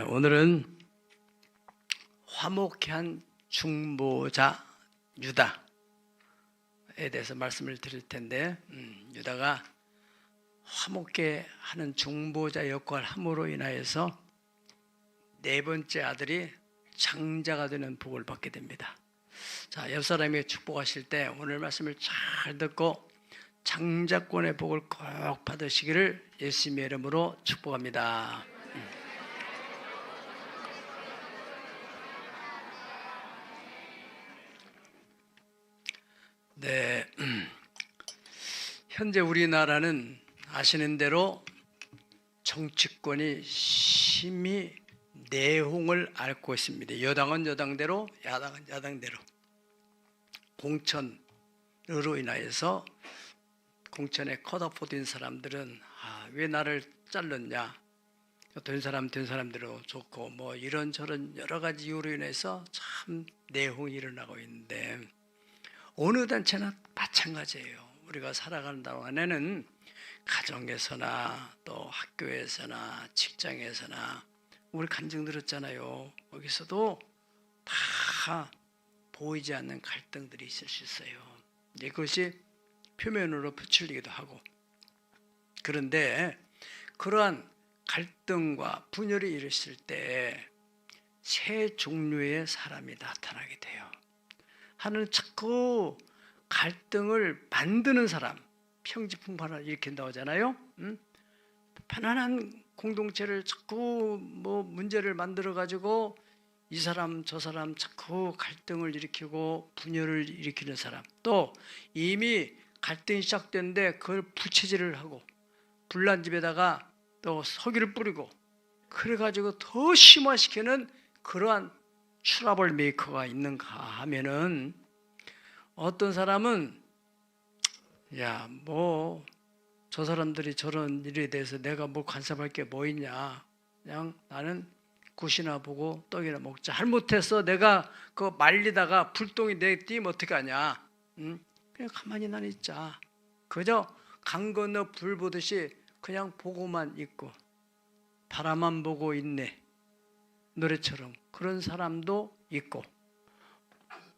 오늘은 화목한 중보자 유다에 대해서 말씀을 드릴 텐데, 유다가 화목게 하는 중보자 역할을 함으로 인하여서 네 번째 아들이 장자가 되는 복을 받게 됩니다. 자, 옆 사람에게 축복하실 때 오늘 말씀을 잘 듣고 장자권의 복을 꼭 받으시기를 예수님의 이름으로 축복합니다. 네, 현재 우리나라는 아시는 대로 정치권이 심히 내홍을 앓고 있습니다. 여당은 여당대로, 야당은 야당대로 공천으로 인하여서 공천에 컷오프된 사람들은 왜 나를 잘랐냐, 된 사람대로 좋고 뭐 이런저런 여러 가지 이유로 인해서 참 내홍이 일어나고 있는데, 어느 단체나 마찬가지예요. 우리가 살아가는 동안에는 가정에서나 또 학교에서나 직장에서나 우리 간증 들었잖아요. 거기서도 다 보이지 않는 갈등들이 있을 수 있어요. 이것이 표면으로 표출되기도 하고, 그런데 그러한 갈등과 분열이 일으킬 때 세 종류의 사람이 나타나게 돼요. 하나는 자꾸 갈등을 만드는 사람, 평지풍파를 일으킨다고 하잖아요. 편안한 공동체를 자꾸 문제를 만들어 가지고 이 사람 저 사람 자꾸 갈등을 일으키고 분열을 일으키는 사람, 또 이미 갈등이 시작됐는데 그걸 부채질을 하고 불난 집에다가 또 석유를 뿌리고 그래가지고 더 심화시키는 그러한 트러블 메이커가 있는가 하면은, 어떤 사람은 저 사람들이 저런 일에 대해서 내가 뭐 간섭할 게 뭐 있냐, 그냥 나는 굿이나 보고 떡이나 먹자, 잘못해서 내가 그거 말리다가 불똥이 내 띄면 어떻게 하냐, 그냥 가만히 난 있자, 그저 강 건너 불 보듯이 그냥 보고만 있고 바라만 보고 있네, 노래처럼 그런 사람도 있고,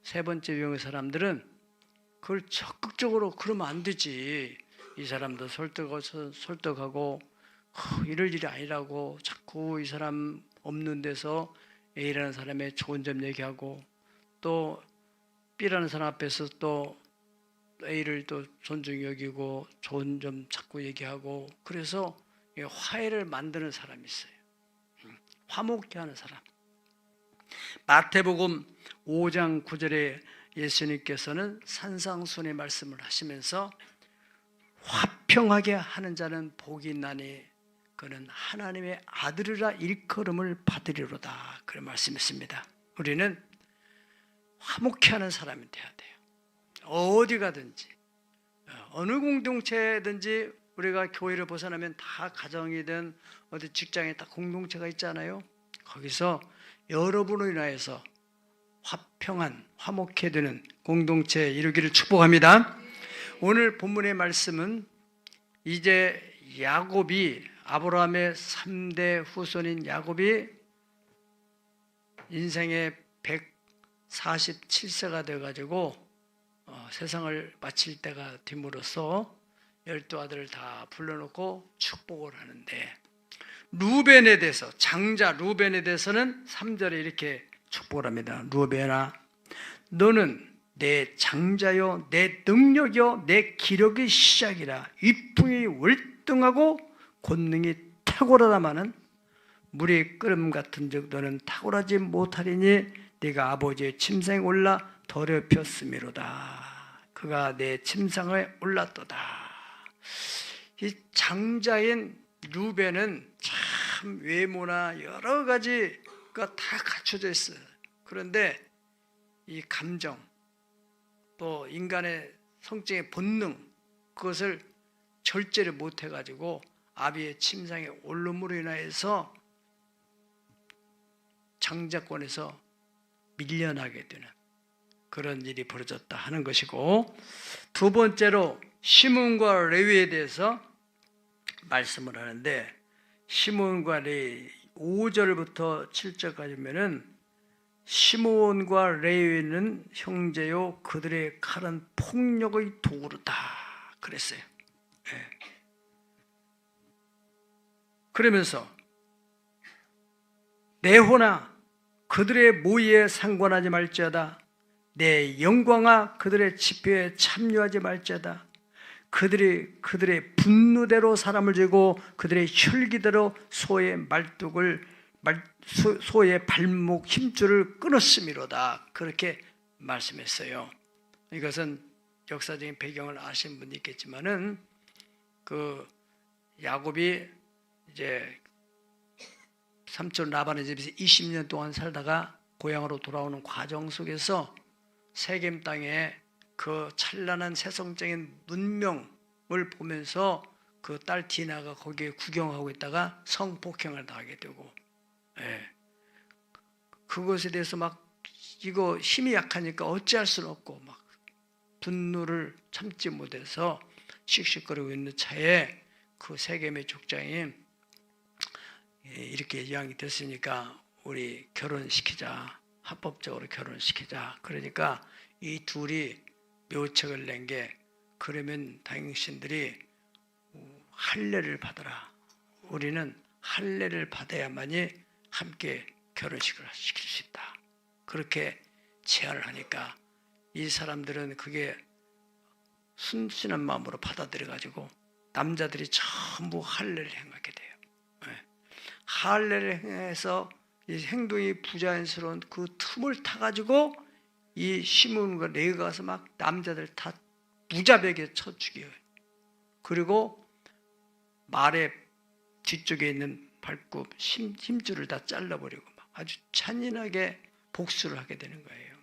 세 번째 유형의 사람들은 그걸 적극적으로 그러면 안 되지, 이 사람도 설득하고 이럴 일이 아니라고 자꾸 이 사람 없는 데서 A라는 사람의 좋은 점 얘기하고, 또 B라는 사람 앞에서 또 A를 또 존중히 여기고 좋은 점 자꾸 얘기하고, 그래서 화해를 만드는 사람이 있어요. 화목케 하는 사람. 마태복음 5장 9절에 예수님께서는 산상순의 말씀을 하시면서 화평하게 하는 자는 복이 있나니 그는 하나님의 아들이라 일컬음을 받으리로다, 그런 말씀했습니다. 우리는 화목케 하는 사람이 돼야 돼요. 어디 가든지 어느 공동체든지 우리가 교회를 벗어나면 다 가정이든 어디 직장에 다 공동체가 있잖아요. 거기서 여러분으로 인하여서 화목해 되는 공동체 이루기를 축복합니다. 오늘 본문의 말씀은 이제 야곱이, 아브라함의 3대 후손인 야곱이 인생의 147세가 되어가지고 세상을 마칠 때가 됨으로써 12아들을 다 불러놓고 축복을 하는데, 루벤에 대해서, 장자 루벤에 대해서는 3절에 이렇게 축복을 합니다. 루벤아, 너는 내 장자요, 내 능력이요, 내 기력의 시작이라. 이풍이 월등하고 권능이 탁월하다마는 물이 끓음 같은즉 너는 탁월하지 못하리니 네가 아버지의 침상에 올라 더럽혔음이로다. 그가 내 침상에 올랐도다. 이 장자인 루벤은 참 외모나 여러 가지가 다 갖춰져 있어요. 그런데 이 감정, 또 인간의 성적인 본능, 그것을 절제를 못해가지고 아비의 침상에 오름으로 인하여서 장자권에서 밀려나게 되는 그런 일이 벌어졌다 하는 것이고, 두 번째로 시몬과 레위에 대해서 말씀을 하는데, 시몬과 레위, 5절부터 7절까지 보면은 시므온과 레위는 형제요 그들의 칼은 폭력의 도구로다 그랬어요. 예. 그러면서 내 호나 그들의 모의에 상관하지 말지어다. 내 영광아 그들의 집회에 참여하지 말지어다. 그들의 분노대로 사람을 죄고 그들의 혈기대로 소의 소의 발목 힘줄을 끊었음이로다. 그렇게 말씀했어요. 이것은 역사적인 배경을 아시는 분이 있겠지만은 그 야곱이 이제 삼촌 라반의 집에서 20년 동안 살다가 고향으로 돌아오는 과정 속에서 세겜 땅에 그 찬란한 세상적인 문명을 보면서 그 딸 디나가 거기에 구경하고 있다가 성폭행을 당하게 되고, 예. 그것에 대해서 막 이거 힘이 약하니까 어찌할 수는 없고 막 분노를 참지 못해서 씩씩거리고 있는 차에 그 세겜의 족장이 이렇게 이야기 됐으니까 우리 결혼시키자, 합법적으로 결혼시키자. 그러니까 이 둘이 묘책을 낸 게 그러면 당신들이 할례를 받아라. 우리는 할례를 받아야만이 함께 결혼식을 시킬 수 있다. 그렇게 제안을 하니까 이 사람들은 그게 순진한 마음으로 받아들여가지고 남자들이 전부 할례를 행하게 돼요. 할례를 행해서 이 행동이 부자연스러운 그 틈을 타가지고 이 시므온과 레위가 가서 막 남자들 다 무자백에 쳐 죽여요. 그리고 말의 뒤쪽에 있는 발굽 힘줄을 다 잘라버리고 막 아주 잔인하게 복수를 하게 되는 거예요.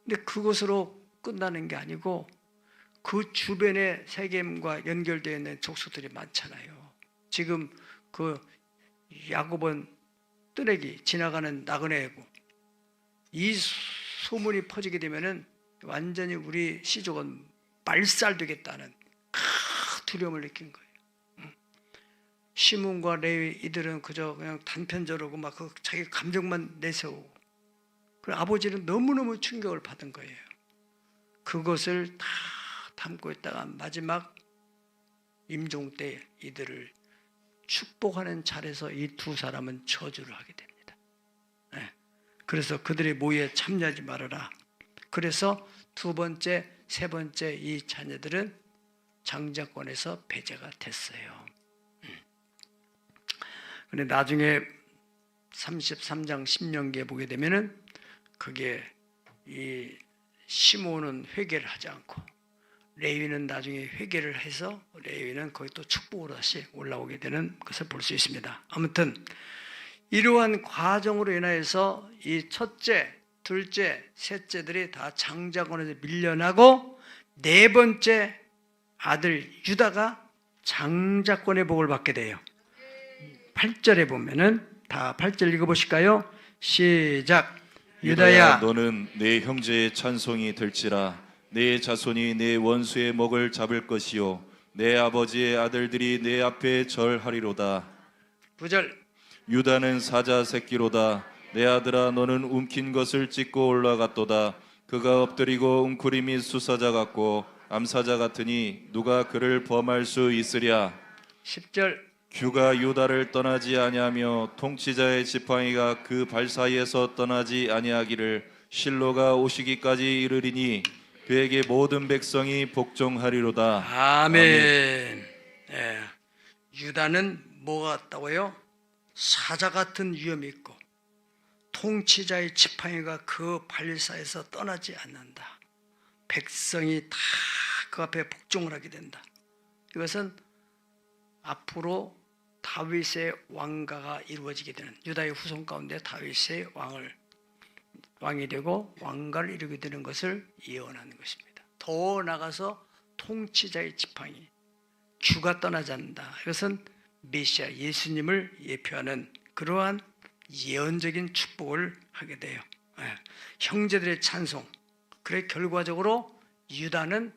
근데 그것으로 끝나는 게 아니고 그 주변에 세겜과 연결되어 있는 족속들이 많잖아요. 지금 그 야곱은 뜨내기 지나가는 나그네고 이 소문이 퍼지게 되면은 완전히 우리 시족은 말살되겠다는 두려움을 느낀 거예요. 시므온과 레위 이들은 그저 그냥 단편적으로 막 그 자기 감정만 내세우고, 그 아버지는 너무너무 충격을 받은 거예요. 그것을 다 담고 있다가 마지막 임종 때 이들을 축복하는 자리에서 이 두 사람은 저주를 하게 됩니다. 네. 그래서 그들의 모의에 참여하지 말아라. 그래서 두 번째, 세 번째 이 자녀들은 장자권에서 배제가 됐어요. 그런데 나중에 33장 10년기에 보게 되면은 그게 이 시므온은 회개를 하지 않고 레위는 나중에 회개를 해서 레위는 거기 또 축복으로 다시 올라오게 되는 것을 볼 수 있습니다. 아무튼 이러한 과정으로 인하여서 이 첫째, 둘째, 셋째들이 다 장자권에서 밀려나고 네 번째 아들 유다가 장자권의 복을 받게 돼요. 8절에 보면은 다 8절 읽어보실까요? 시작. 유다야 너는 내 형제의 찬송이 될지라. 내 자손이 내 원수의 목을 잡을 것이요 내 아버지의 아들들이 내 앞에 절하리로다. 9절. 유다는 사자 새끼로다. 내 아들아 너는 움킨 것을 찢고 올라갔도다. 그가 엎드리고 웅크림이 수사자 같고 암사자 같으니 누가 그를 범할 수 있으랴. 10절. 규가 유다를 떠나지 아니하며 통치자의 지팡이가 그 발 사이에서 떠나지 아니하기를 실로가 오시기까지 이르리니 그에게 모든 백성이 복종하리로다. 아멘. 예. 유다는 뭐가 같다고요? 사자 같은 위엄이 있고 통치자의 지팡이가 그 발사에서 떠나지 않는다. 백성이 다 그 앞에 복종을 하게 된다. 이것은 앞으로 다윗의 왕가가 이루어지게 되는, 유다의 후손 가운데 다윗의 왕이 되고 왕가를 이루게 되는 것을 예언하는 것입니다. 더 나아가서 통치자의 지팡이, 주가 떠나지 않는다. 이것은 메시아 예수님을 예표하는 그러한 예언적인 축복을 하게 돼요. 형제들의 찬송. 그래 결과적으로 유다는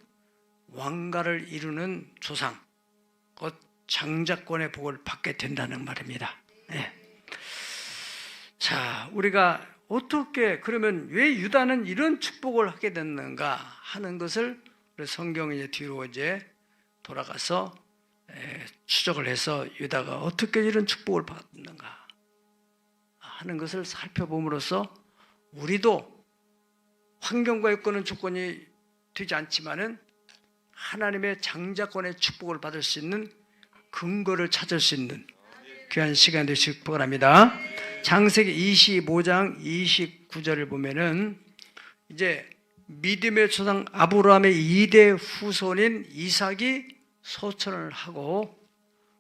왕가를 이루는 조상, 곧 장자권의 복을 받게 된다는 말입니다. 자, 우리가 어떻게 그러면 왜 유다는 이런 축복을 하게 됐는가 하는 것을 우리 성경이 이제 뒤로 이제 돌아가서 추적을 해서 유다가 어떻게 이런 축복을 받는가 하는 것을 살펴봄으로써 우리도 환경과 여건은 조건이 되지 않지만은 하나님의 장자권의 축복을 받을 수 있는 근거를 찾을 수 있는 귀한 시간 되시기 바랍니다. 창세기 25장 29절을 보면은 이제 믿음의 조상 아브라함의 2대 후손인 이삭이 소천을 하고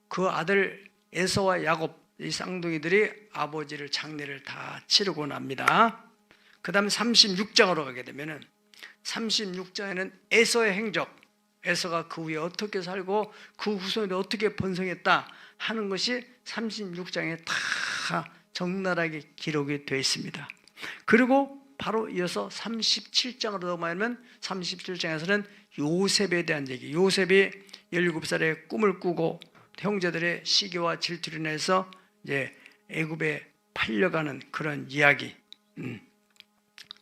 그 아들 에서와 야곱 이 쌍둥이들이 아버지를 장례를 다 치르고 납니다. 그 다음 36장으로 가게 되면은 36장에는 에서의 행적, 에서가 그 후에 어떻게 살고 그 후손이 어떻게 번성했다 하는 것이 36장에 다 적나라하게 기록이 되어 있습니다. 그리고 바로 이어서 37장으로 넘어가면 37장에서는 요셉에 대한 얘기, 요셉이 17살에 꿈을 꾸고 형제들의 시기와 질투로 인해서 이제 애굽에 팔려가는 그런 이야기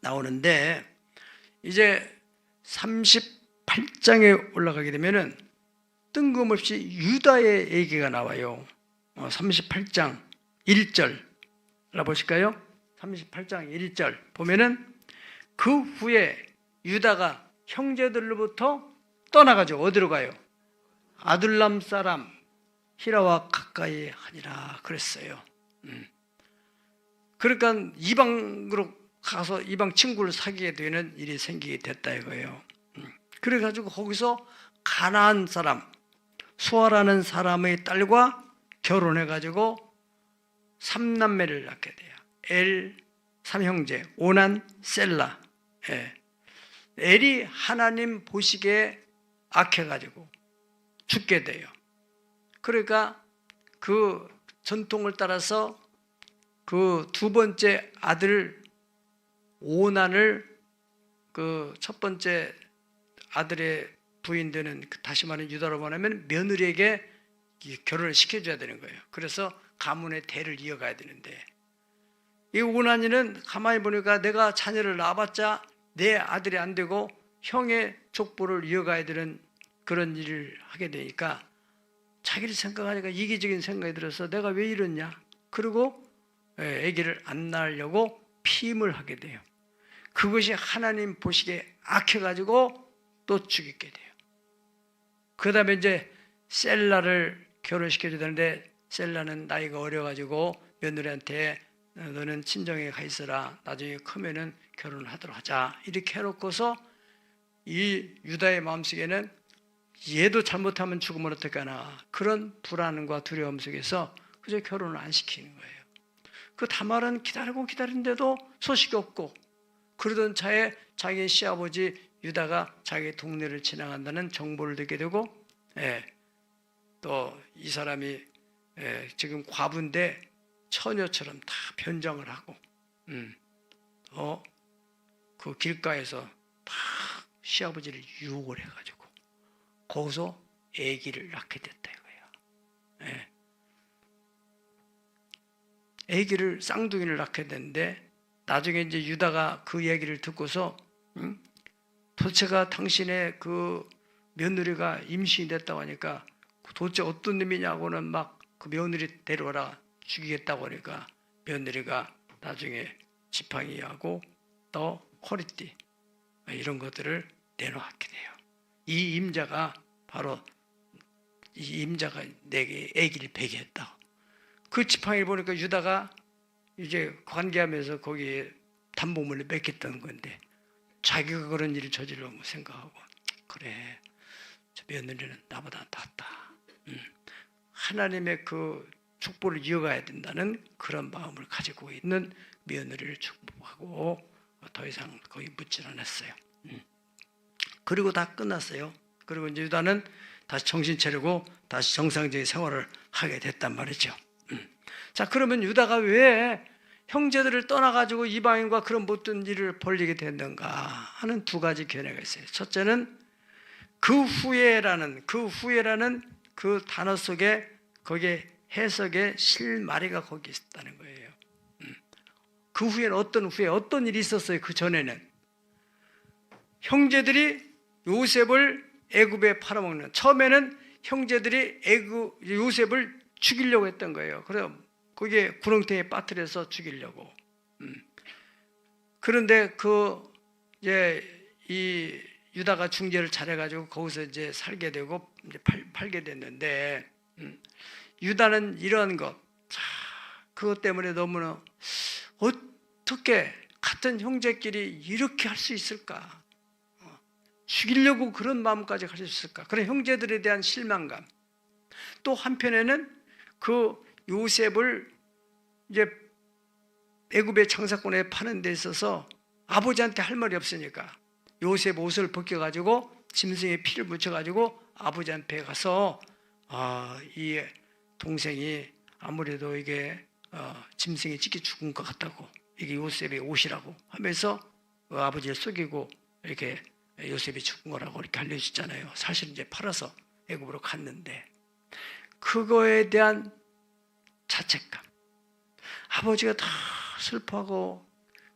나오는데 이제 38장에 올라가게 되면은 뜬금없이 유다의 얘기가 나와요. 38장 1절 알아보실까요? 38장 1절 보면은 그 후에 유다가 형제들로부터 떠나가죠. 어디로 가요? 아둘람 사람 히라와 가까이 하니라 그랬어요. 그러니까 이방으로 가서 이방 친구를 사귀게 되는 일이 생기게 됐다 이거예요. 그래가지고 거기서 가나안 사람 수아라는 사람의 딸과 결혼해가지고 3남매를 낳게 돼요. 엘, 3형제, 오난, 셀라. 엘이 하나님 보시기에 악해가지고 죽게 돼요. 그러니까 그 전통을 따라서 그 두 번째 아들 오난을 그 첫 번째 아들의 부인 되는 다시 말하면 유다로 말하면 며느리에게 결혼을 시켜줘야 되는 거예요. 그래서 가문의 대를 이어가야 되는데 이 오난이는 가만히 보니까 내가 자녀를 낳아봤자 내 아들이 안 되고 형의 족보를 이어가야 되는 그런 일을 하게 되니까 자기를 생각하니까 이기적인 생각이 들어서 내가 왜 이러냐 그리고 아기를 안 낳으려고 피임을 하게 돼요. 그것이 하나님 보시기에 악해가지고 또 죽이게 돼요. 그 다음에 이제 셀라를 결혼시켜줘야 되는데 셀라는 나이가 어려가지고 며느리한테 너는 친정에 가 있어라. 나중에 크면은 결혼을 하도록 하자. 이렇게 해놓고서 이 유다의 마음속에는 얘도 잘못하면 죽으면 어떡하나 그런 불안과 두려움 속에서 그저 결혼을 안 시키는 거예요. 그 다말은 기다리고 기다리는데도 소식이 없고 그러던 차에 자기 시아버지 유다가 자기 동네를 지나간다는 정보를 듣게 되고 또 이 사람이 지금 과부인데 처녀처럼 다 변장을 하고 그 길가에서 다 시아버지를 유혹을 해가지고 거기서 아기를 낳게 됐다 이거예요. 아기를 쌍둥이를 낳게 됐는데 나중에 이제 유다가 그 얘기를 듣고서 도대체가 당신의 그 며느리가 임신이 됐다고 하니까 도대체 어떤 놈이냐고는 막 그 며느리 데려와라 죽이겠다고 하니까 며느리가 나중에 지팡이하고 또 허리띠 이런 것들을 내놓게 돼요. 이 임자가 바로 이 임자가 내게 아기를 베게 했다. 그 지팡이를 보니까 유다가 이제 관계하면서 거기에 담보물을 뺏겼던 건데 자기가 그런 일을 저지르고 생각하고 그래 저 며느리는 나보다 낫다. 하나님의 그 축복을 이어가야 된다는 그런 마음을 가지고 있는 며느리를 축복하고 더 이상 거기 묻지 않았어요. 그리고 다 끝났어요. 그리고 이제 유다는 다시 정신 차리고 다시 정상적인 생활을 하게 됐단 말이죠. 자, 그러면 유다가 왜 형제들을 떠나가지고 이방인과 그런 못된 일을 벌리게 됐는가 하는 두 가지 견해가 있어요. 첫째는 그 후에라는 그 단어 속에 거기에 해석의 실마리가 거기 있다는 거예요. 그 후에는 어떤 일이 있었어요? 그 전에는 형제들이 요셉을 애굽에 팔아먹는, 처음에는 형제들이 요셉을 죽이려고 했던 거예요. 그래서 거기에 구렁텅이에 빠뜨려서 죽이려고. 그런데 이 유다가 중재를 잘해가지고 거기서 이제 살게 되고 이제 팔게 됐는데, 유다는 이런 것, 그것 때문에 너무나 어떻게 같은 형제끼리 이렇게 할 수 있을까? 죽이려고 그런 마음까지 가질 수 있을까? 그런 형제들에 대한 실망감. 또 한편에는 그 요셉을 이제 애굽의 장사꾼에 파는 데 있어서 아버지한테 할 말이 없으니까 요셉 옷을 벗겨가지고 짐승에 피를 묻혀가지고 아버지한테 가서 이 동생이 아무래도 이게 짐승에 찢겨 죽은 것 같다고, 이게 요셉의 옷이라고 하면서 아버지를 속이고 이렇게 요셉이 죽은 거라고 이렇게 알려주잖아요. 사실 이제 팔아서 애굽으로 갔는데, 그거에 대한 자책감. 아버지가 다 슬퍼하고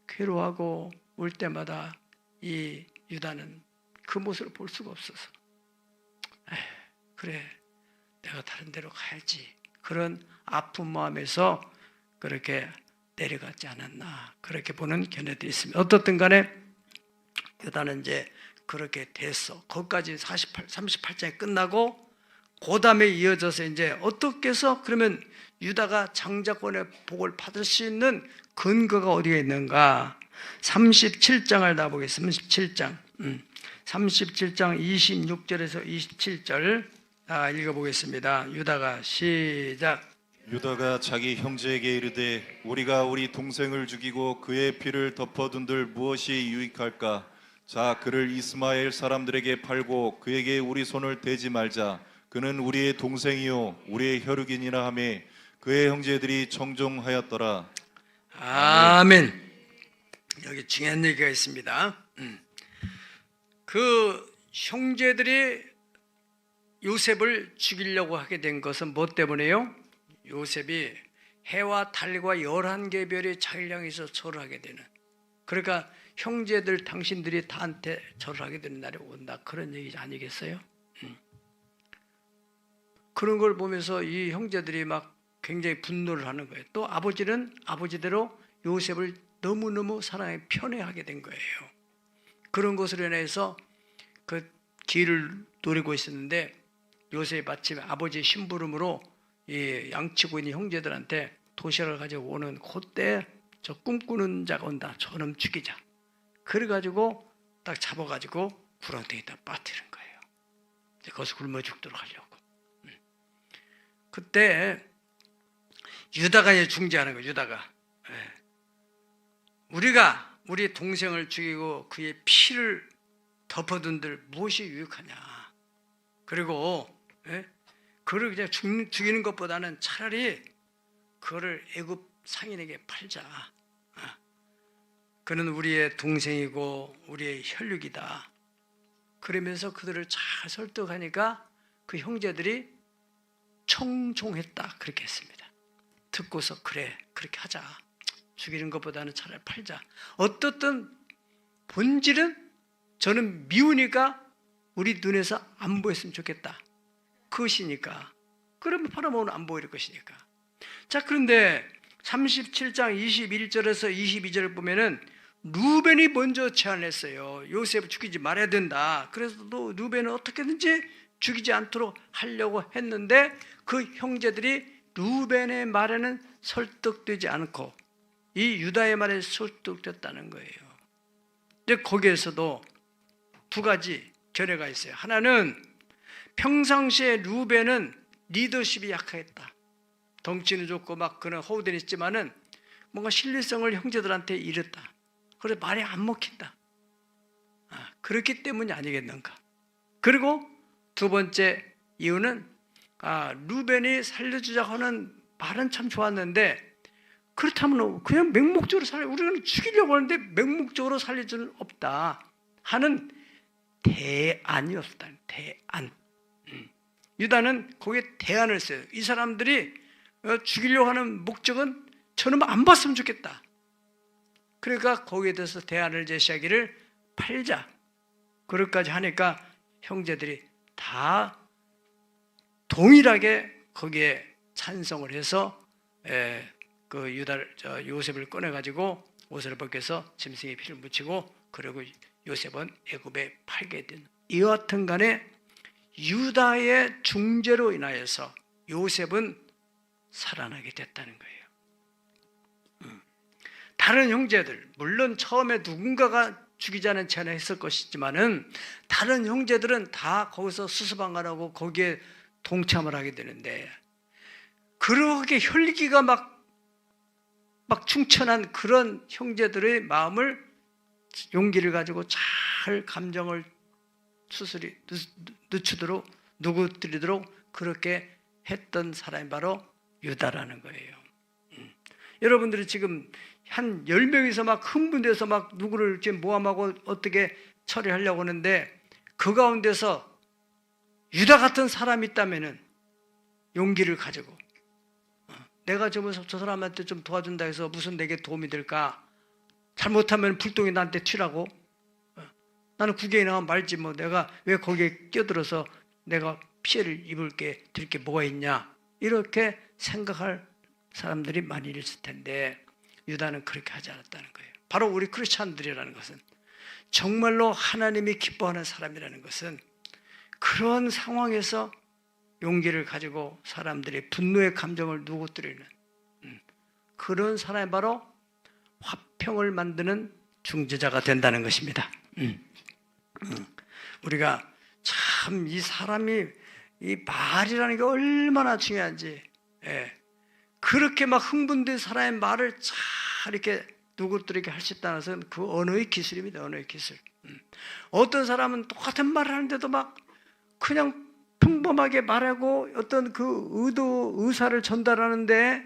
괴로워하고 울 때마다 이 유다는 그 모습을 볼 수가 없어서, 그래, 내가 다른 데로 가야지, 그런 아픈 마음에서 그렇게 내려갔지 않았나, 그렇게 보는 견해들이 있습니다. 어떻든 간에 유다는 이제 그렇게 됐어. 거기까지 38장이 끝나고, 그 다음에 이어져서 이제 어떻게 해서 그러면 유다가 장자권의 복을 받을 수 있는 근거가 어디에 있는가? 37장을 다 보겠습니다. 37장 26절에서 27절 읽어보겠습니다. 유다가 시작. 유다가 자기 형제에게 이르되 우리가 우리 동생을 죽이고 그의 피를 덮어둔들 무엇이 유익할까? 자, 그를 이스마엘 사람들에게 팔고 그에게 우리 손을 대지 말자. 그는 우리의 동생이요 우리의 혈육이니라 하며 그의 형제들이 청종하였더라. 아멘. 여기 중요한 얘기가 있습니다. 그 형제들이 요셉을 죽이려고 하게 된 것은 뭐 때문에요? 요셉이 해와 달과 11개 별이 자기를 향해서 절을 하게 되는, 그러니까 형제들 당신들이 다한테 절을 하게 되는 날이 온다, 그런 얘기 아니겠어요? 그런 걸 보면서 이 형제들이 막 굉장히 분노를 하는 거예요. 또 아버지는 아버지대로 요셉을 너무너무 사랑에 편애하게 된 거예요. 그런 것으로 인해서 그 길을 노리고 있었는데, 요셉이 마침 아버지의 심부름으로 이 양치고 있는 형제들한테 도시락을 가지고 오는 그때 저 꿈꾸는 자가 온다, 저놈 죽이자. 그래가지고 딱 잡아가지고 구렁텅이에다 빠뜨리는 거예요. 거기서 굶어 죽도록 하려고. 그때 유다가 이제 중재하는 거예요. 유다가 우리가 우리 동생을 죽이고 그의 피를 덮어둔들 무엇이 유익하냐. 그리고 그를 그냥 죽이는 것보다는 차라리 그를 애굽 상인에게 팔자. 그는 우리의 동생이고 우리의 혈육이다. 그러면서 그들을 잘 설득하니까 그 형제들이 청종했다, 그렇게 했습니다. 듣고서 그래, 그렇게 하자. 죽이는 것보다는 차라리 팔자. 어떻든 본질은 저는 미우니까 우리 눈에서 안 보였으면 좋겠다, 그것이니까. 그러면 팔아먹으면 안 보일 것이니까. 자, 그런데 37장 21절에서 22절을 보면은 루벤이 먼저 제안했어요. 요셉을 죽이지 말아야 된다. 그래서 또 루벤은 어떻게든지 죽이지 않도록 하려고 했는데 그 형제들이 루벤의 말에는 설득되지 않고 이 유다의 말에 설득됐다는 거예요. 근데 거기에서도 두 가지 견해가 있어요. 하나는 평상시에 루벤은 리더십이 약했다. 덩치는 좋고 막 그런 허우된 있지만은 뭔가 신뢰성을 형제들한테 잃었다. 그래서 말이 안 먹힌다. 그렇기 때문이 아니겠는가. 그리고 두 번째 이유는 루벤이 살려주자고 하는 말은 참 좋았는데, 그렇다면 그냥 맹목적으로 우리는 죽이려고 하는데 맹목적으로 살릴 수는 없다 하는 대안이었다. 대안. 유다는 거기에 대안을 써요. 이 사람들이 죽이려고 하는 목적은 저는 안 봤으면 좋겠다. 그러니까 거기에 대해서 대안을 제시하기를 팔자. 그렇게까지 하니까 형제들이 다 동일하게 거기에 찬성을 해서 그 요셉을 꺼내 가지고 옷을 벗겨서 짐승의 피를 묻히고 그리고 요셉은 애굽에 팔게 된. 이와 같은 간에 유다의 중재로 인하여서 요셉은 살아나게 됐다는 거예요. 다른 형제들, 물론 처음에 누군가가 죽이자는 제안을 했을 것이지만은 다른 형제들은 다 거기서 수수방관하고 거기에 동참을 하게 되는데, 그렇게 혈기가 막 충천한 그런 형제들의 마음을, 용기를 가지고 잘 감정을 수술이 늦추도록, 누구들이도록 그렇게 했던 사람이 바로 유다라는 거예요. 여러분들이 지금 한 10명이서 막 흥분돼서 막 누구를 지금 모함하고 어떻게 처리하려고 하는데, 그 가운데서 유다 같은 사람이 있다면은 용기를 가지고 내가 저 사람한테 좀 도와준다 해서 무슨 내게 도움이 될까? 잘못하면 불똥이 나한테 튀라고? 나는 구경이 나가면 말지 뭐 내가 왜 거기에 끼어들어서 내가 피해를 드릴 게 뭐가 있냐? 이렇게 생각할 사람들이 많이 있을 텐데 유다는 그렇게 하지 않았다는 거예요. 바로 우리 크리스찬들이라는 것은, 정말로 하나님이 기뻐하는 사람이라는 것은 그런 상황에서 용기를 가지고 사람들의 분노의 감정을 누구뜨리는 그런 사람이 바로 화평을 만드는 중재자가 된다는 것입니다. 우리가 참 이 사람이 이 말이라는 게 얼마나 중요한지, 그렇게 막 흥분된 사람의 말을 잘 이렇게 누구들에게 할 수 있다는 것은 그 언어의 기술입니다. 언어의 기술. 어떤 사람은 똑같은 말을 하는데도 막 그냥 평범하게 말하고 어떤 그 의사를 전달하는데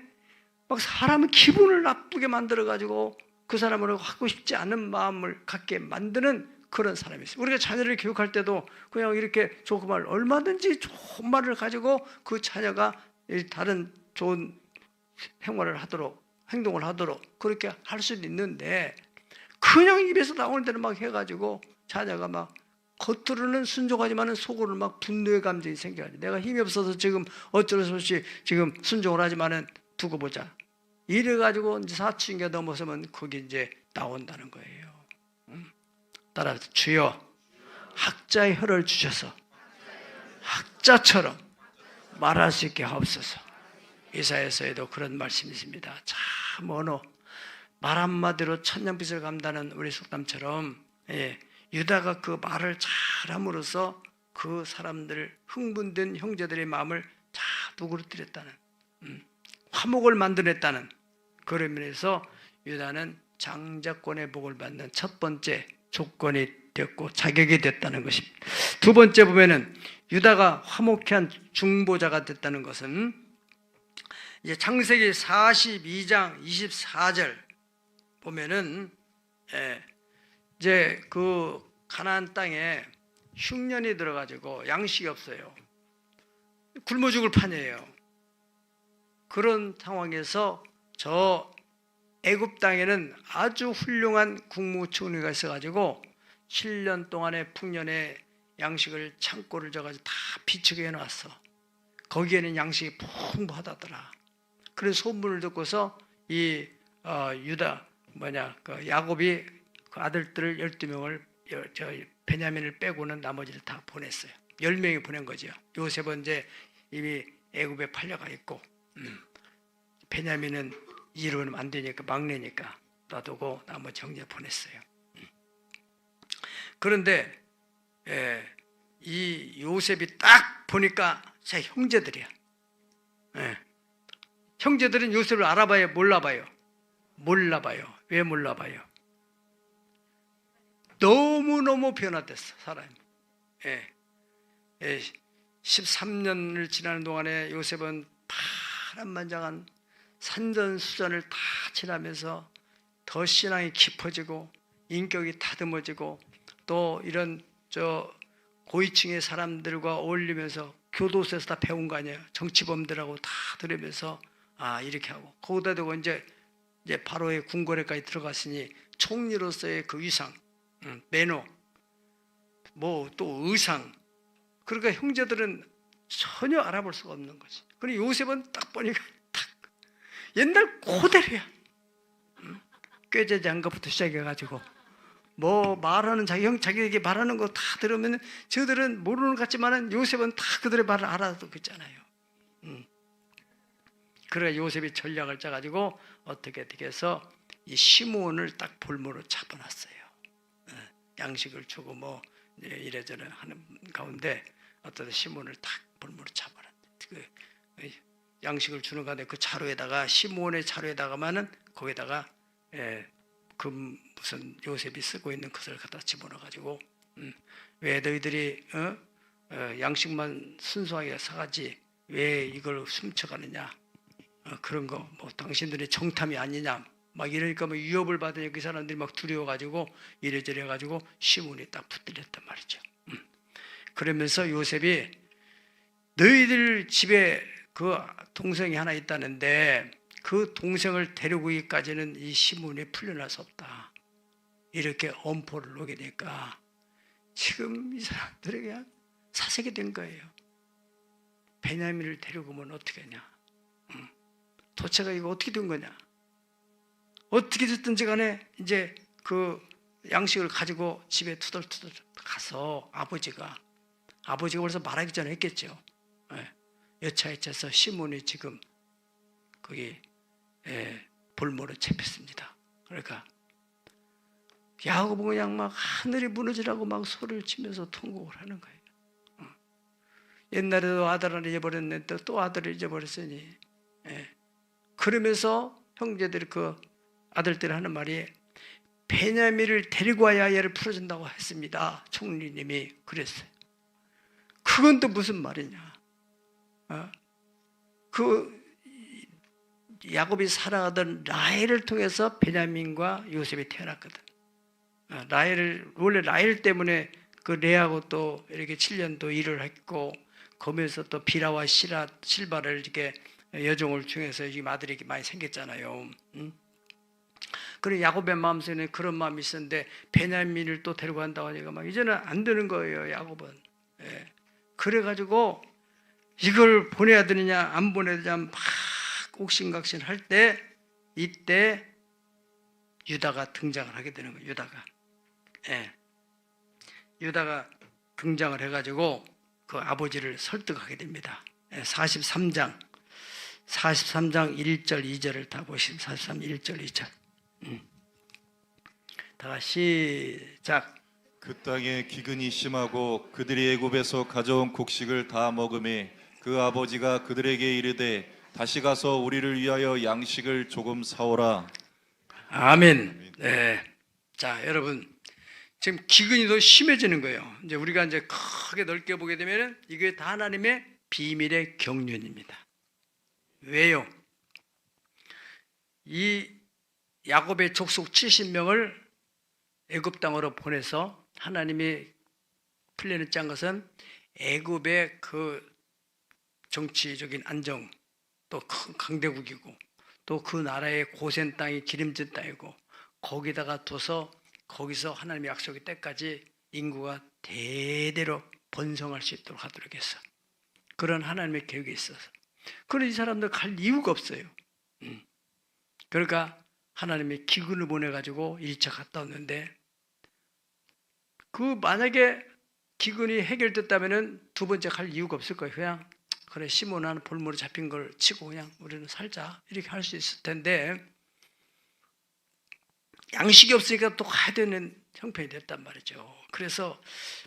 막 사람의 기분을 나쁘게 만들어가지고 그 사람을 하고 싶지 않은 마음을 갖게 만드는 그런 사람이 있어요. 우리가 자녀를 교육할 때도 그냥 이렇게 좋은 말, 얼마든지 좋은 말을 가지고 그 자녀가 다른 좋은 행동을 하도록 그렇게 할 수는 있는데, 그냥 입에서 나오는 대로 막 해가지고 자녀가 막 겉으로는 순종하지만은 속으로는 막 분노의 감정이 생겨가지고 내가 힘이 없어서 지금 어쩔 수 없이 지금 순종을 하지만은 두고 보자. 이래가지고 이제 사춘기가 넘어서면 거기 이제 나온다는 거예요. 따라서 주여 학자의 혀를 주셔서 학자처럼 말할 수 있게 하옵소서. 이사야서에도 그런 말씀이 있습니다. 참 언어, 말 한마디로 천냥빚을 감다는 우리 속담처럼, 유다가 그 말을 잘함으로써 그 사람들, 흥분된 형제들의 마음을 잘 누그러뜨렸다는, 화목을 만들었다는 그런 면에서 유다는 장자권의 복을 받는 첫 번째 조건이 됐고 자격이 됐다는 것입니다. 두 번째 보면은 유다가 화목케 한 중보자가 됐다는 것은, 이제 창세기 42장 24절 보면은 이제 그 가나안 땅에 흉년이 들어가지고 양식이 없어요. 굶어 죽을 판이에요. 그런 상황에서 저 애굽 땅에는 아주 훌륭한 국무총리가 있어가지고 7년 동안의 풍년의 양식을 창고를 져가지고 다 비축해 놨어. 거기에는 양식이 풍부하다더라. 그래서 소문을 듣고서 이 유다 그 야곱이 그 아들들을 12명을 베냐민을 빼고는 나머지를 다 보냈어요. 10명이 보낸 거죠. 요셉은 이제 이미 애굽에 팔려가 있고, 베냐민은 이루면 안 되니까 막내니까 놔두고 나머지 형제 보냈어요. 그런데 이 요셉이 딱 보니까 제 형제들이야. 형제들은 요셉을 알아봐요, 몰라봐요? 몰라봐요. 왜 몰라봐요? 너무너무 변화됐어, 사람이. 13년을 지나는 동안에 요셉은 파란만장한 산전수전을 다 지나면서 더 신앙이 깊어지고 인격이 다듬어지고, 또 이런 고위층의 사람들과 어울리면서 교도소에서 다 배운 거 아니에요. 정치범들하고 다 들으면서 이렇게 하고, 거기다 대고 이제 바로의 궁궐에까지 들어갔으니 총리로서의 그 위상, 매너, 뭐 또 의상. 그러니까 형제들은 전혀 알아볼 수가 없는 거지. 그리고 요셉은 딱 보니까 딱 옛날 그대로야. 꾀죄지 한 것부터 시작해가지고 뭐 말하는 자기에게 말하는 거 다 들으면 저들은 모르는 것 같지만은 요셉은 다 그들의 말을 알아듣고 있잖아요. 그래 요셉이 전략을 짜가지고 어떻게 해서 이 시므온을 딱 볼모로 잡아놨어요. 양식을 주고 뭐 이래저래 하는 가운데 어떤 시므온을 딱 볼모로 잡아놨대. 그 양식을 주는 가운데 그 자루에다가 시므온의 자루에다가만은 거기다가 그 무슨 요셉이 쓰고 있는 것을 갖다 집어넣어가지고 왜 너희들이 양식만 순수하게 사가지 왜 이걸 훔쳐가느냐 그런 거 뭐 당신들의 정탐이 아니냐 막 이러니까 뭐 위협을 받으니까 그 사람들이 막 두려워가지고 이래저래 해가지고 시므온이 딱 붙들렸단 말이죠. 그러면서 요셉이 너희들 집에 그 동생이 하나 있다는데 그 동생을 데려오기까지는 이 시므온이 풀려날 수 없다. 이렇게 엄포를 놓으니까 지금 이 사람들이 그냥 사색이 된 거예요. 베냐민을 데려오면 어떻게 하냐. 도대체가 이거 어떻게 된 거냐. 어떻게 됐든지 간에 이제 그 양식을 가지고 집에 투덜투덜 가서 아버지가 벌써 말하기 전에 했겠죠. 여차여차해서 시몬이 지금 거기 볼모로 잡혔습니다. 그러니까 야곱은 그냥 막 하늘이 무너지라고 막 소리를 치면서 통곡을 하는 거예요. 옛날에도 아들을 잊어버렸는데 또 아들을 잊어버렸으니 그러면서 형제들이 그 아들들이 하는 말이 베냐민을 데리고 와야 얘를 풀어준다고 했습니다. 총리님이 그랬어요. 그건 또 무슨 말이냐. 그 야곱이 사랑하던 라헬을 통해서 베냐민과 요셉이 태어났거든. 원래 라헬 때문에 그 레아하고 또 이렇게 7년 또 일을 했고 거기에서 또 비라와 실바를 이렇게 여종을 중에서 이 아들이 많이 생겼잖아요. 그리고 야곱의 마음속에는 그런 마음이 있었는데 베냐민을 또 데리고 간다고 하니까 막 이제는 안 되는 거예요. 야곱은. 그래가지고 이걸 보내야 되느냐 안 보내야 되느냐 막 옥신각신 할 때 이때 유다가 등장을 하게 되는 거예요. 유다가 등장을 해가지고 그 아버지를 설득하게 됩니다. 43장 1절 2절을 다 보시면 43 1절 2절 다 시작. 그 땅에 기근이 심하고 그들이 애굽에서 가져온 곡식을 다 먹음에 그 아버지가 그들에게 이르되 다시 가서 우리를 위하여 양식을 조금 사오라. 아멘. 네. 자, 여러분 지금 기근이 더 심해지는 거예요. 이제 우리가 이제 크게 넓게 보게 되면 이게 다 하나님의 비밀의 경륜입니다. 왜요? 이 야곱의 족속 70명을 애굽 땅으로 보내서 하나님이 플랜을 짠 것은 애굽의 그 정치적인 안정, 또 큰 강대국이고 또 그 나라의 고센 땅이 기름진 땅이고 거기다가 둬서 거기서 하나님의 약속의 때까지 인구가 대대로 번성할 수 있도록 하도록 했어. 그런 하나님의 계획이 있어서. 그런 이 사람들 갈 이유가 없어요. 그러니까 하나님이 기근을 보내가지고 1차 갔다 왔는데 그 만약에 기근이 해결됐다면 두 번째 갈 이유가 없을 거예요. 그냥 그래 시몬은 볼모로 잡힌 걸 치고 그냥 우리는 살자 이렇게 할 수 있을 텐데 양식이 없으니까 또 가야 되는 형편이 됐단 말이죠. 그래서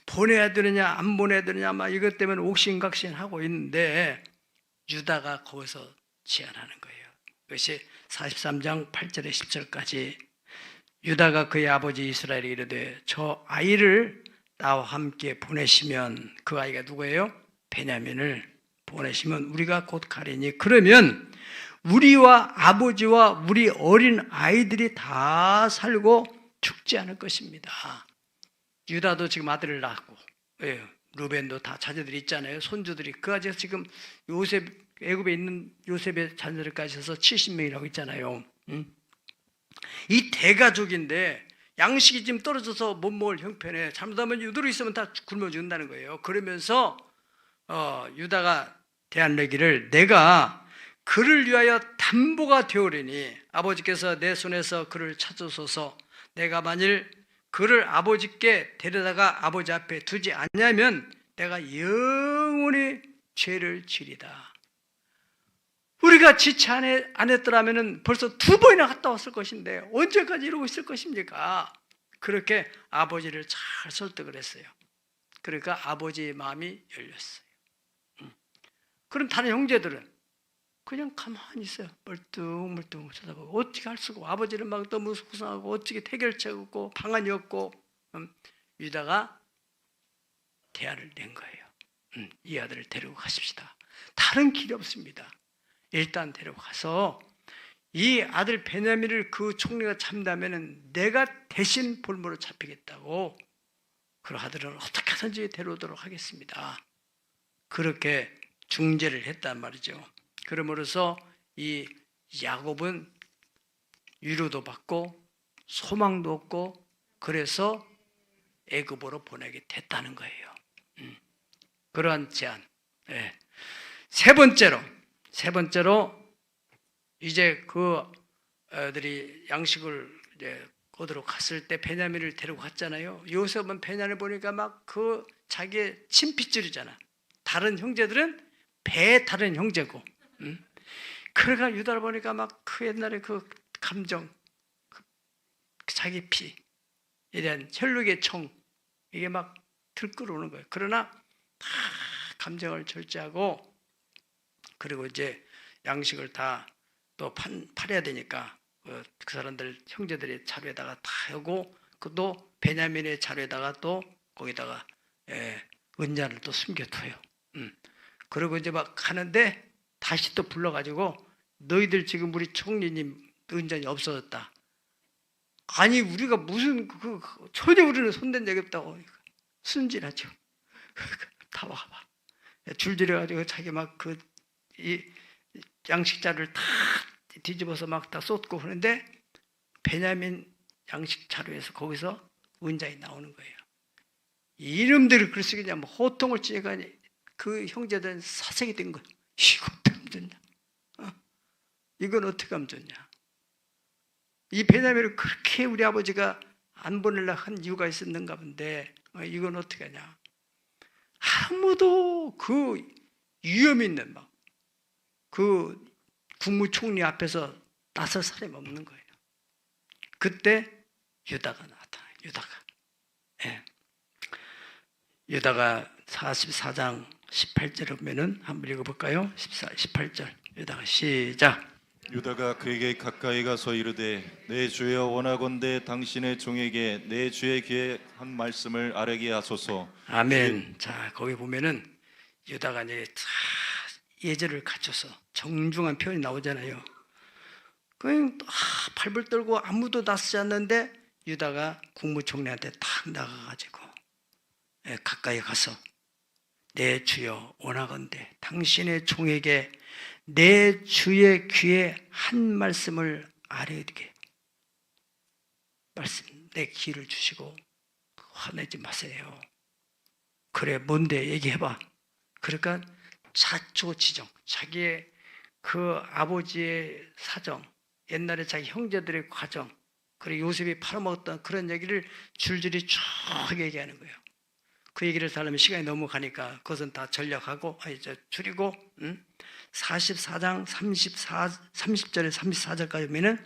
보내야 되느냐 안 보내야 되느냐 막 이것 때문에 옥신각신하고 있는데 유다가 거기서 제안하는 거예요. 그것이 43장 8절에 10절까지 유다가 그의 아버지 이스라엘에게 이르되 저 아이를 나와 함께 보내시면 그 아이가 누구예요? 베냐민을 보내시면 우리가 곧 가리니 그러면 우리와 아버지와 우리 어린 아이들이 다 살고 죽지 않을 것입니다. 유다도 지금 아들을 낳았고 루벤도 다 자녀들이 있잖아요. 손주들이 그 아직 지금 요셉 애굽에 있는 요셉의 자녀들까지 해서 70명이라고 있잖아요. 이 대가족인데 양식이 지금 떨어져서 못 먹을 형편에 잘못하면 유도로 있으면 다 굶어 죽는다는 거예요. 그러면서 유다가 대안내기를 내가 그를 위하여 담보가 되오리니 아버지께서 내 손에서 그를 찾으소서. 내가 만일 그를 아버지께 데려다가 아버지 앞에 두지 않냐면 내가 영원히 죄를 지리다. 우리가 지체 안 했더라면 벌써 2번이나 갔다 왔을 것인데 언제까지 이러고 있을 것입니까? 그렇게 아버지를 잘 설득을 했어요. 그러니까 아버지의 마음이 열렸어요. 그럼 다른 형제들은 그냥 가만히 있어요. 멀뚱멀뚱 쳐다보고 어떻게 할 수가 없고 아버지는 막 너무 속상하고 어떻게 해결책 없고 방안이 없고 유다가 대안을 낸 거예요. 이 아들을 데리고 가십시다. 다른 길이 없습니다. 일단 데려가서 이 아들 베냐민을 그 총리가 참다면 내가 대신 볼모로 잡히겠다고 그 아들은 어떻게 하든지 데려오도록 하겠습니다. 그렇게 중재를 했단 말이죠. 그러므로서 이 야곱은 위로도 받고 소망도 없고 그래서 애굽으로 보내게 됐다는 거예요. 그러한 제안. 네. 세 번째로 이제 그 애들이 양식을 이제 얻으러 갔을 때 베냐민을 데리고 갔잖아요. 요셉은 베냐민을 보니까 막 그 자기의 친핏줄이잖아. 다른 형제들은 배 다른 형제고. 그러니까 유다를 보니까 막 그 옛날에 그 감정, 그 자기 피에 대한 혈육의 청 이게 막 들끓어오는 거예요. 그러나 다 감정을 절제하고 그리고 이제 양식을 다 또 팔아야 되니까 그 사람들 형제들의 자루에다가 다 하고 그도 베냐민의 자루에다가 또 거기다가 은잔을 또 숨겨둬요. 그리고 이제 막 가는데 다시 또 불러가지고 너희들 지금 우리 총리님 은잔이 없어졌다. 아니 우리가 무슨 전혀 우리는 손댄 적이 없다고. 순진하죠. 다 와봐. 줄들여가지고 자기 막 이 양식 자루를 다 뒤집어서 막 다 쏟고 그러는데 베냐민 양식 자루에서 거기서 은장이 나오는 거예요. 이놈들이 그럴 수 있냐, 뭐 호통을 치니까 그 형제들은 사색이 된 거예요. 이거 어떻게 하면 좋냐? 이건 어떻게 하면 좋냐? 이 베냐민을 그렇게 우리 아버지가 안 보내려고 한 이유가 있었는가 본데 이건 어떻게 하냐? 아무도 그 위험 있는 막 그 국무총리 앞에서 나설 사람이 없는 거예요. 그때 유다가 나타나요. 유다가 44장 18절을 보면은 한번 읽어볼까요? 18절 유다가 시작. 유다가 그에게 가까이 가서 이르되 내 주여 원하건대 당신의 종에게 내 주의 귀에 한 말씀을 아뢰게 하소서. 아멘. 자 거기 보면은 유다가 이제 예절을 갖춰서 정중한 표현이 나오잖아요. 그냥 발불 떨고 아무도 나서지 않는데 유다가 국무총리한테 탁 나가가지고 가까이 가서 내 주여 원하건대 당신의 종에게 내 주의 귀에 한 말씀을 아뢰게 내 귀를 주시고 화내지 마세요. 그래 뭔데 얘기해봐. 그러니까 자초지종 자기의 그 아버지의 사정 옛날에 자기 형제들의 과정 그리고 요셉이 팔아먹었던 그런 얘기를 줄줄이 쭉 얘기하는 거예요. 그 얘기를 하려면 시간이 너무 가니까 그것은 다 전략하고 줄이고 44장 30절에 34절까지 보면은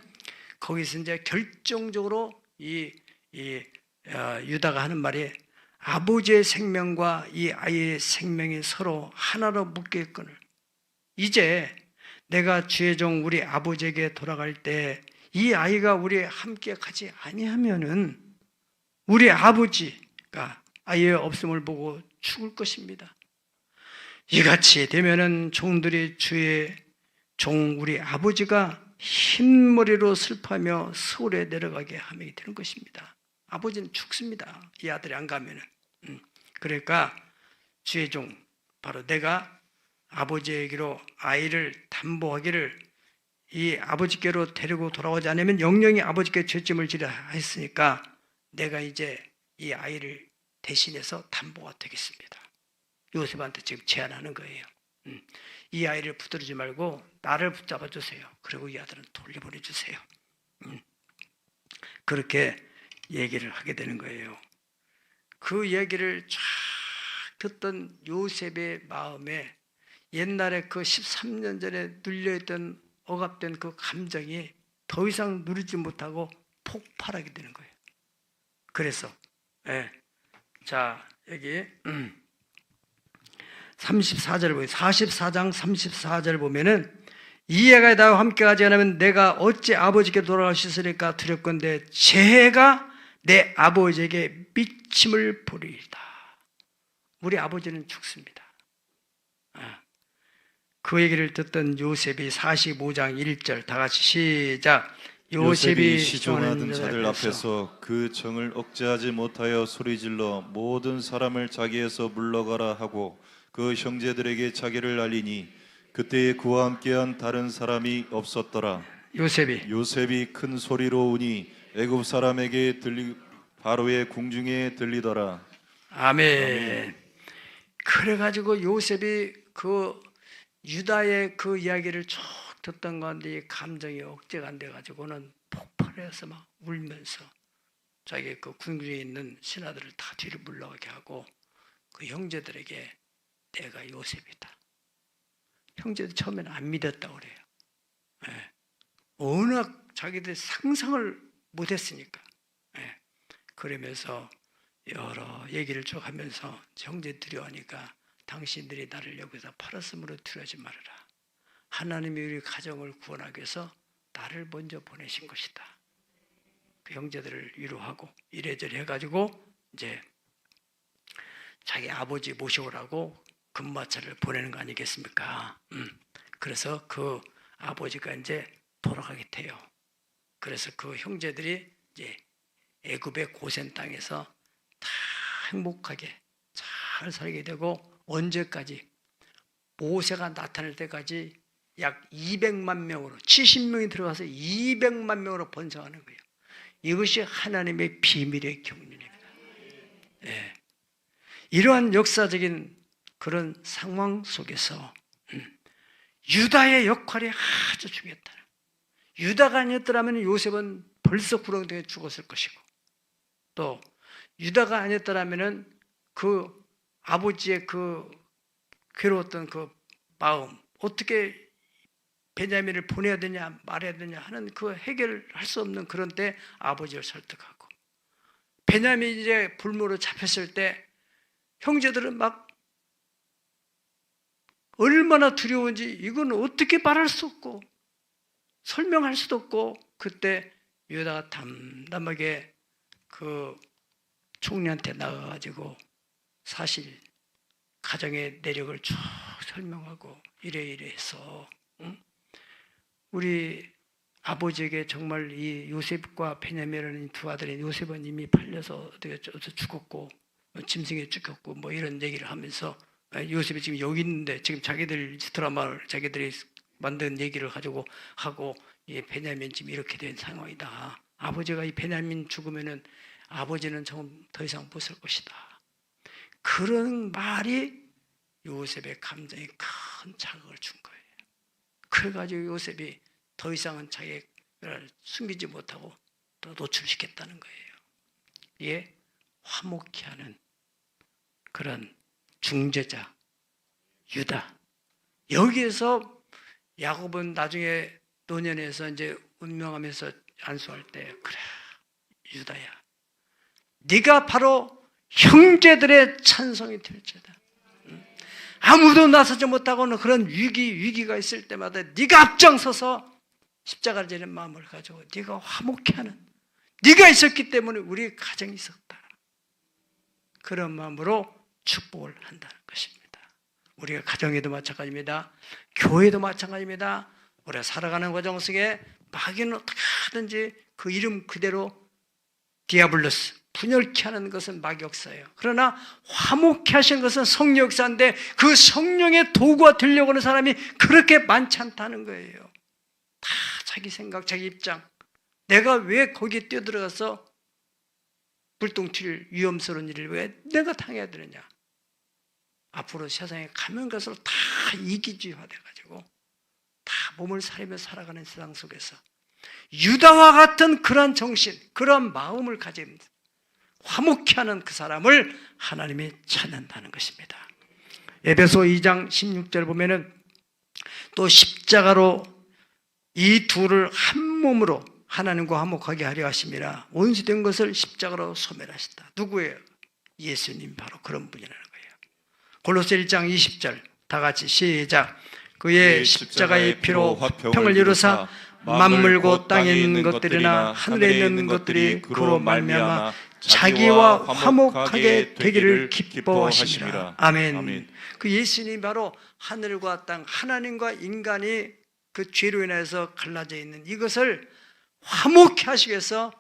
거기서 이제 결정적으로 유다가 하는 말이 아버지의 생명과 이 아이의 생명이 서로 하나로 묶여있거늘 이제 내가 주의 종 우리 아버지에게 돌아갈 때 이 아이가 우리 함께 가지 아니하면은 우리 아버지가 아이의 없음을 보고 죽을 것입니다. 이같이 되면은 종들이 주의 종 우리 아버지가 흰머리로 슬퍼하며 서울에 내려가게 하게 되는 것입니다. 아버지는 죽습니다. 이 아들이 안 가면은. 그러니까 주의 종 바로 내가 아버지에게로 아이를 담보하기를 이 아버지께로 데리고 돌아오지 않으면 영영이 아버지께 죄짐을 지라 했으니까 내가 이제 이 아이를 대신해서 담보가 되겠습니다. 요셉한테 지금 제안하는 거예요. 이 아이를 붙들지 말고 나를 붙잡아 주세요. 그리고 이 아들은 돌려보내 주세요. 그렇게 얘기를 하게 되는 거예요. 그 얘기를 쫙 듣던 요셉의 마음에 옛날에 그 13년 전에 눌려있던 억압된 그 감정이 더 이상 누리지 못하고 폭발하게 되는 거예요. 그래서 자 여기 34절 보면 44장 34절 보면은 이해가 나와 함께 하지 않으면 내가 어찌 아버지께 돌아갈 수 있으리까 두렵건대 제가 내 아버지에게 미침을 보리이다. 우리 아버지는 죽습니다. 그 얘기를 듣던 요셉이 45장 1절 다 같이 시작. 요셉이 시종하던 자들 앞에서 그 정을 억제하지 못하여 소리질러 모든 사람을 자기에서 물러가라 하고 그 형제들에게 자기를 알리니 그때에 그와 함께한 다른 사람이 없었더라. 요셉이 큰 소리로 우니 애굽 사람에게 바로의 궁중에 들리더라. 아멘. 그래가지고 요셉이 그 유다의 그 이야기를 쭉 듣던 가운데 감정이 억제가 안 돼가지고는 폭발해서 막 울면서 자기 그 궁중에 있는 신하들을 다 뒤로 물러가게 하고 그 형제들에게 내가 요셉이다. 형제들 처음에는 안 믿었다고 그래요. 워낙 자기들 상상을 못했으니까. 그러면서 여러 얘기를 쭉 하면서 형제들이 오니까 당신들이 나를 여기서 팔았으므로 두려워하지 말아라. 하나님이 우리 가정을 구원하기 위해서 나를 먼저 보내신 것이다. 그 형제들을 위로하고 이래저래 해가지고 이제 자기 아버지 모셔오라고 금마차를 보내는 거 아니겠습니까? 그래서 그 아버지가 이제 돌아가게 돼요. 그래서 그 형제들이 이제 애굽의 고센 땅에서 다 행복하게 잘 살게 되고 언제까지? 모세가 나타날 때까지 약 200만 명으로 70명이 들어가서 200만 명으로 번성하는 거예요. 이것이 하나님의 비밀의 경륜입니다. 이러한 역사적인 그런 상황 속에서 유다의 역할이 아주 중요했다. 유다가 아니었더라면 요셉은 벌써 구렁텅이에 죽었을 것이고 또 유다가 아니었더라면 그 아버지의 그 괴로웠던 그 마음 어떻게 베냐민을 보내야 되냐 말해야 되냐 하는 그 해결할 수 없는 그런 때 아버지를 설득하고 베냐민이 이제 불모로 잡혔을 때 형제들은 막 얼마나 두려운지 이건 어떻게 말할 수 없고 설명할 수도 없고 그때 유다가 담담하게 그 총리한테 나가가지고 사실 가정의 내력을 쭉 설명하고 이래 해서 우리 아버지에게 정말 이 요셉과 베냐민이라는 두 아들인 요셉은 이미 팔려서 어떻게 죽었고 짐승에 죽였고 뭐 이런 얘기를 하면서 요셉이 지금 여기 있는데 지금 자기들 드라마를 자기들이 만든 얘기를 가지고 하고 이 베냐민 지금 이렇게 된 상황이다. 아버지가 이 베냐민 죽으면은 아버지는 좀 더 이상 못 살 것이다. 그런 말이 요셉의 감정에 큰 자극을 준 거예요. 그래가지고 요셉이 더 이상은 자기를 숨기지 못하고 또 노출시켰다는 거예요. 이게 화목케 하는 그런 중재자 유다. 여기에서 야곱은 나중에 노년에서 이제 운명하면서 안수할 때 그래 유다야 네가 바로 형제들의 찬송이 될지다. 아무도 나서지 못하고는 그런 위기가 있을 때마다 네가 앞장서서 십자가를 지는 마음을 가지고 네가 화목케 하는 네가 있었기 때문에 우리 가정이 있었다. 그런 마음으로 축복을 한다는 것입니다. 우리가 가정에도 마찬가지입니다. 교회도 마찬가지입니다. 우리가 살아가는 과정 속에 마귀는 어떻게 하든지 그 이름 그대로 디아블로스 분열케 하는 것은 마귀 역사예요. 그러나 화목케 하시는 것은 성령 역사인데 그 성령의 도구가 되려고 하는 사람이 그렇게 많지 않다는 거예요. 다 자기 생각, 자기 입장. 내가 왜 거기에 뛰어들어가서 불똥 튈 위험스러운 일을 왜 내가 당해야 되느냐. 앞으로 세상에 가면 갈수록 다 이기주의화 돼가지고 다 몸을 사리며 살아가는 세상 속에서 유다와 같은 그러한 정신, 그러한 마음을 가진 화목케 하는 그 사람을 하나님이 찾는다는 것입니다. 에베소 2장 16절 보면은 또 십자가로 이 둘을 한 몸으로 하나님과 화목하게 하려 하심이라 원수된 것을 십자가로 소멸하셨다. 누구예요? 예수님 바로 그런 분이라는 거예요. 골로새 1장 20절 다 같이 시작. 그의 십자가의 피로 화평을 이루사 만물 곧 땅에 있는 것들이나 하늘에 있는 것들이 그로 말미암아 자기와 화목하게 되기를 기뻐하시니라. 아멘. 그 예수님이 바로 하늘과 땅, 하나님과 인간이 그 죄로 인해서 갈라져 있는 이것을 화목케 하시기 위해서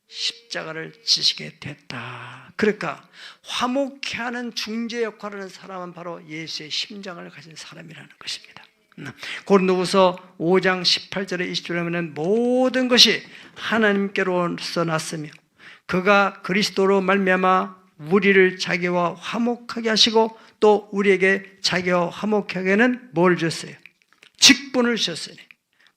십자가를 지시게 됐다. 그러니까 화목케 하는 중재 역할을 하는 사람은 바로 예수의 심장을 가진 사람이라는 것입니다. 고린도후서 5장 18절에 20절에 보면 모든 것이 하나님께로서 났으며 그가 그리스도로 말미암아 우리를 자기와 화목하게 하시고 또 우리에게 자기와 화목하게 하게는 뭘 줬어요? 직분을 주셨으니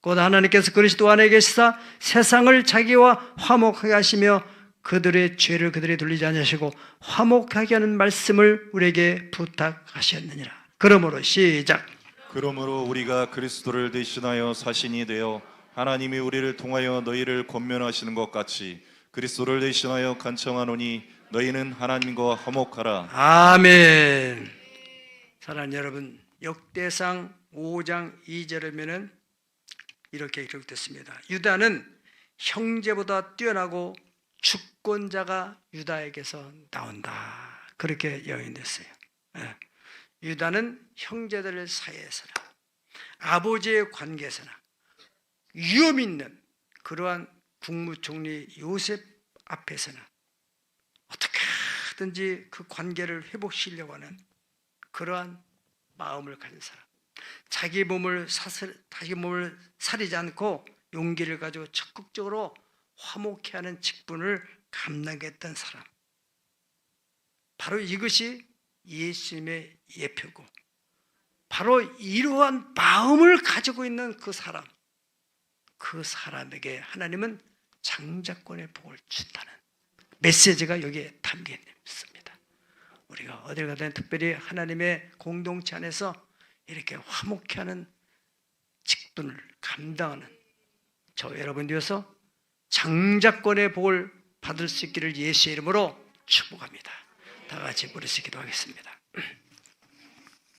곧 하나님께서 그리스도 안에 계시사 세상을 자기와 화목하게 하시며 그들의 죄를 그들에게 돌리지 않으시고 화목하게 하는 말씀을 우리에게 부탁하셨느니라. 그러므로 시작. 그러므로 우리가 그리스도를 대신하여 사신이 되어 하나님이 우리를 통하여 너희를 권면하시는 것 같이 그리스도를 대신하여 간청하노니 너희는 하나님과 화목하라. 아멘. 사랑하는 여러분, 역대상 5장 2절에는 이렇게 기록됐습니다. 유다는 형제보다 뛰어나고 주권자가 유다에게서 나온다. 그렇게 여인됐어요. 유다는 형제들 사이에서나 아버지의 관계에서나 위험 있는 그러한 국무총리 요셉 앞에서는 어떻게 하든지 그 관계를 회복시키려고 하는 그러한 마음을 가진 사람, 자기 몸을 사리지 않고 용기를 가지고 적극적으로 화목케 하는 직분을 감당했던 사람, 바로 이것이 예수님의 예표고 바로 이러한 마음을 가지고 있는 그 사람, 그 사람에게 하나님은 장자권의 복을 준다는 메시지가 여기에 담겨 있습니다. 우리가 어딜 가든 특별히 하나님의 공동체 안에서 이렇게 화목케 하는 직분을 감당하는 저 여러분 되어서 장자권의 복을 받을 수 있기를 예수의 이름으로 축복합니다. 다 같이 부르시 기도하겠습니다.